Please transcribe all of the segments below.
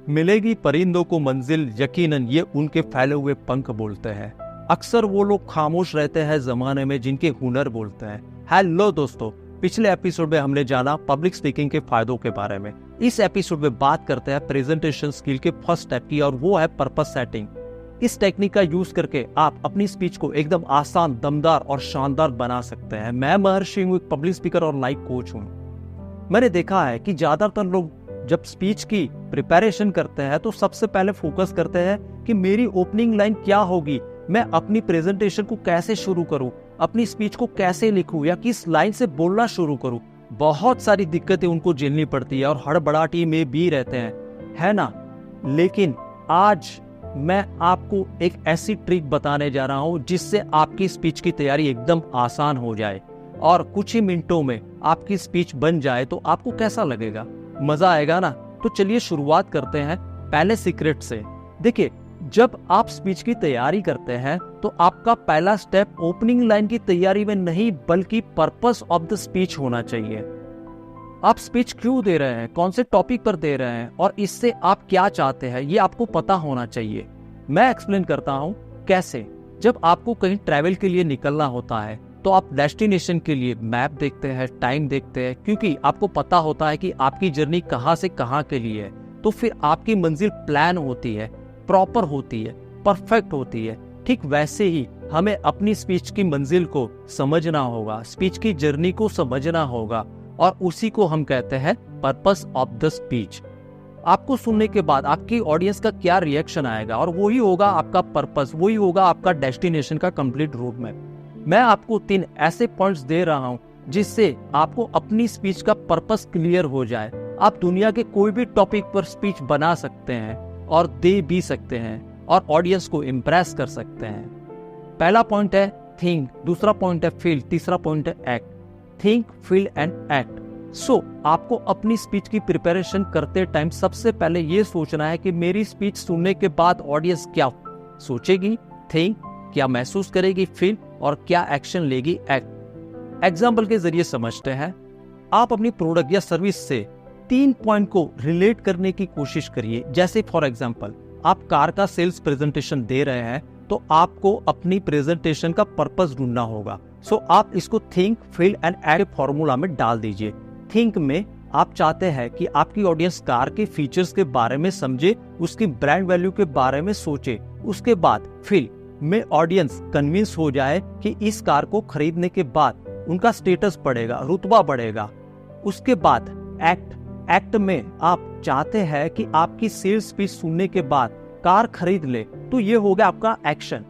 मिलेगी परिंदों को मंजिल, यकीनन ये उनके फैले हुए पंख बोलते हैं। अक्सर वो लोग खामोश रहते हैं जमाने में जिनके हुनर बोलते हैं। हेलो दोस्तों, पिछले एपिसोड में हमने जाना पब्लिक स्पीकिंग के फायदों के बारे में। इस एपिसोड में बात करते हैं प्रेजेंटेशन स्किल के फर्स्ट स्टेप की, और वो है पर्पस सेटिंग। इस टेक्निक का यूज करके आप अपनी स्पीच को एकदम आसान, दमदार और शानदार बना सकते हैं। मैं महर्षि हूँ, एक पब्लिक स्पीकर और लाइफ कोच हूँ। मैंने देखा है कि ज्यादातर लोग जब स्पीच की प्रिपरेशन करते हैं तो सबसे पहले फोकस करते हैं कि मेरी ओपनिंग लाइन क्या होगी, मैं अपनी प्रेजेंटेशन को कैसे शुरू करूं, अपनी स्पीच को कैसे लिखूं या किस लाइन से बोलना शुरू करूं। बहुत सारी दिक्कतें उनको झेलनी पड़ती है और हड़बड़ाहट में भी रहते हैं, है ना। लेकिन आज मैं आपको एक ऐसी ट्रिक बताने जा रहा हूं जिससे आपकी स्पीच की तैयारी एकदम आसान हो जाए और कुछ ही मिनटों में आपकी स्पीच बन जाए। तो आपको कैसा लगेगा? मजा आएगा ना। तो चलिए शुरुआत करते हैं पहले सीक्रेट से। देखिए, जब आप स्पीच की तैयारी करते हैं तो आपका पहला स्टेप ओपनिंग लाइन की तैयारी में नहीं बल्कि पर्पस ऑफ द स्पीच होना चाहिए। आप स्पीच क्यों दे रहे हैं, कौन से टॉपिक पर दे रहे हैं और इससे आप क्या चाहते हैं, ये आपको पता होना चाहिए। मैं एक्सप्लेन करता हूं कैसे। जब आपको कहीं ट्रैवल के लिए निकलना होता है तो आप डेस्टिनेशन के लिए मैप देखते हैं, टाइम देखते हैं, क्योंकि आपको पता होता है कि आपकी जर्नी कहां से कहां के लिए है। तो फिर आपकी मंजिल प्लान होती है, प्रॉपर होती है, परफेक्ट होती है। ठीक वैसे ही हमें अपनी स्पीच की मंजिल को समझना होगा, स्पीच की जर्नी को समझना होगा, और उसी को हम कहते हैं पर्पस ऑफ द स्पीच। आपको सुनने के बाद आपकी ऑडियंस का क्या रिएक्शन आएगा, और वही होगा आपका पर्पस, वही होगा आपका डेस्टिनेशन का कंप्लीट रोड मैप। मैं आपको 3 ऐसे पॉइंट्स दे रहा हूं जिससे आपको अपनी स्पीच का पर्पस क्लियर हो जाए। आप दुनिया के कोई भी टॉपिक पर स्पीच बना सकते हैं और दे भी सकते हैं और ऑडियंस को इम्प्रेस कर सकते हैं। पहला पॉइंट है थिंक, दूसरा पॉइंट है फील, तीसरा पॉइंट है act. Think, feel and act. So आपको अपनी स्पीच की प्रिपरेशन करते टाइम सबसे पहले ये सोचना है कि मेरी स्पीच सुनने के बाद ऑडियंस क्या सोचेगी, थिंक, क्या महसूस करेगी, फील, और क्या एक्शन लेगी, एक्ट। एग्जाम्पल के जरिए समझते हैं। आप अपनी प्रोडक्ट या सर्विस से 3 पॉइंट को रिलेट करने की कोशिश करिए। जैसे फॉर एग्जाम्पल, आप कार का सेल्स प्रेजेंटेशन दे रहे हैं तो आपको अपनी प्रेजेंटेशन का पर्पस ढूंढना होगा। सो आप इसको think, feel and act formula में डाल दीजिए। थिंक में आप चाहते हैं कि आपकी ऑडियंस कार के फीचर्स के बारे में समझे, उसकी ब्रांड वैल्यू के बारे में सोचे। उसके बाद फील में ऑडियंस कन्विंस हो जाए कि इस कार को खरीदने के बाद उनका स्टेटस बढ़ेगा, रुतबा बढ़ेगा। उसके बाद एक्ट में आप चाहते हैं कि आपकी सेल्स स्पीच सुनने के बाद कार खरीद ले, तो ये हो गया आपका एक्शन।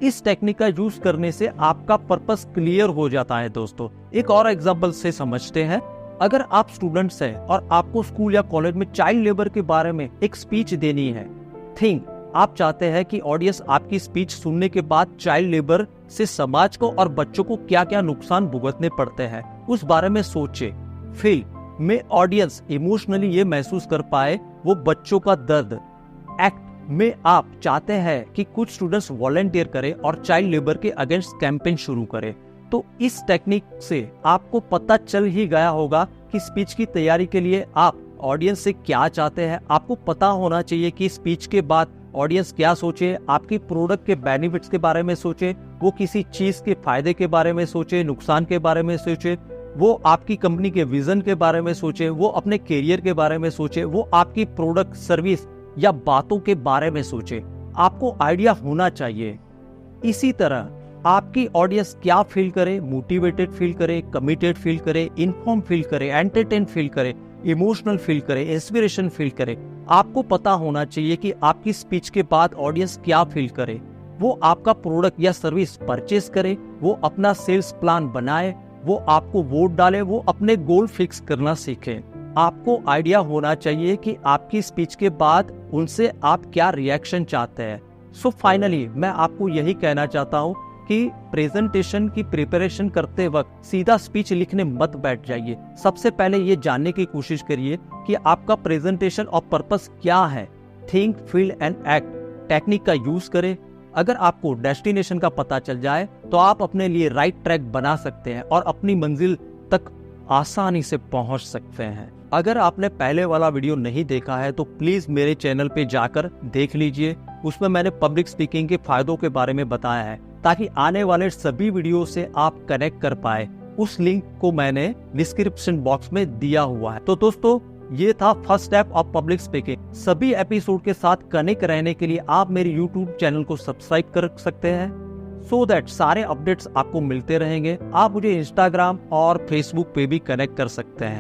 इस टेक्निक का यूज करने से आपका पर्पस क्लियर हो जाता है। दोस्तों, एक और एग्जांपल से समझते हैं। अगर आप स्टूडेंट्स हैं और आपको स्कूल या कॉलेज में चाइल्ड लेबर के बारे में एक स्पीच देनी है, थिंक, आप चाहते हैं कि ऑडियंस आपकी स्पीच सुनने के बाद चाइल्ड लेबर से समाज को और बच्चों को क्या क्या नुकसान भुगतने पड़ते हैं उस बारे में सोचे। फील में ऑडियंस इमोशनली ये महसूस कर पाए वो बच्चों का दर्द। एक्ट में आप चाहते हैं कि कुछ स्टूडेंट्स वॉलंटियर करें और चाइल्ड लेबर के अगेंस्ट कैंपेन शुरू करें। तो इस टेक्निक से आपको पता चल ही गया होगा कि स्पीच की तैयारी के लिए आप ऑडियंस से क्या चाहते हैं। आपको पता होना चाहिए कि स्पीच के बाद ऑडियंस क्या सोचे, आपकी प्रोडक्ट के बेनिफिट्स के बारे में सोचे, वो किसी चीज के फायदे के बारे में सोचे, नुकसान के बारे में सोचे, वो आपकी कंपनी के विजन के बारे में सोचे, वो अपने करियर के बारे में सोचे, वो आपकी प्रोडक्ट, सर्विस या बातों के बारे में सोचे। आपको आइडिया होना चाहिए। इसी तरह आपकी ऑडियंस क्या फील करे, मोटिवेटेड फील करे, कमिटेड फील करे, इन्फॉर्म फील करे, एंटरटेन फील करे, इमोशनल फील करे, इंस्पिरेशन फील करे। आपको पता होना चाहिए कि आपकी स्पीच के बाद ऑडियंस क्या फील करे। वो आपका प्रोडक्ट या सर्विस परचेस करे, वो अपना सेल्स प्लान बनाए, वो आपको वोट डाले, वो अपने गोल फिक्स करना सीखे। आपको आइडिया होना चाहिए कि आपकी स्पीच के बाद उनसे आप क्या रिएक्शन चाहते हैं। सो फाइनली मैं आपको यही कहना चाहता हूँ कि प्रेजेंटेशन की प्रिपरेशन करते वक्त सीधा स्पीच लिखने मत बैठ जाइए। सबसे पहले ये जानने की कोशिश करिए कि आपका प्रेजेंटेशन और पर्पस क्या है। Think, feel and act technique का यूज करें। अगर आपको डेस्टिनेशन का पता चल जाए तो आप अपने लिए राइट ट्रैक बना सकते हैं और अपनी मंजिल तक आसानी से पहुंच सकते हैं। अगर आपने पहले वाला वीडियो नहीं देखा है तो प्लीज मेरे चैनल पे जाकर देख लीजिए। उसमें मैंने पब्लिक स्पीकिंग के फायदों के बारे में बताया है ताकि आने वाले सभी वीडियो से आप कनेक्ट कर पाए। उस लिंक को मैंने डिस्क्रिप्शन बॉक्स में दिया हुआ है। तो दोस्तों, ये था first step of public speaking. सभी एपिसोड के साथ कनेक्ट रहने के लिए आप मेरे यूट्यूब चैनल को सब्सक्राइब कर सकते हैं सो दैट सारे अपडेट्स आपको मिलते रहेंगे। आप मुझे इंस्टाग्राम और फेसबुक पे भी कनेक्ट कर सकते हैं।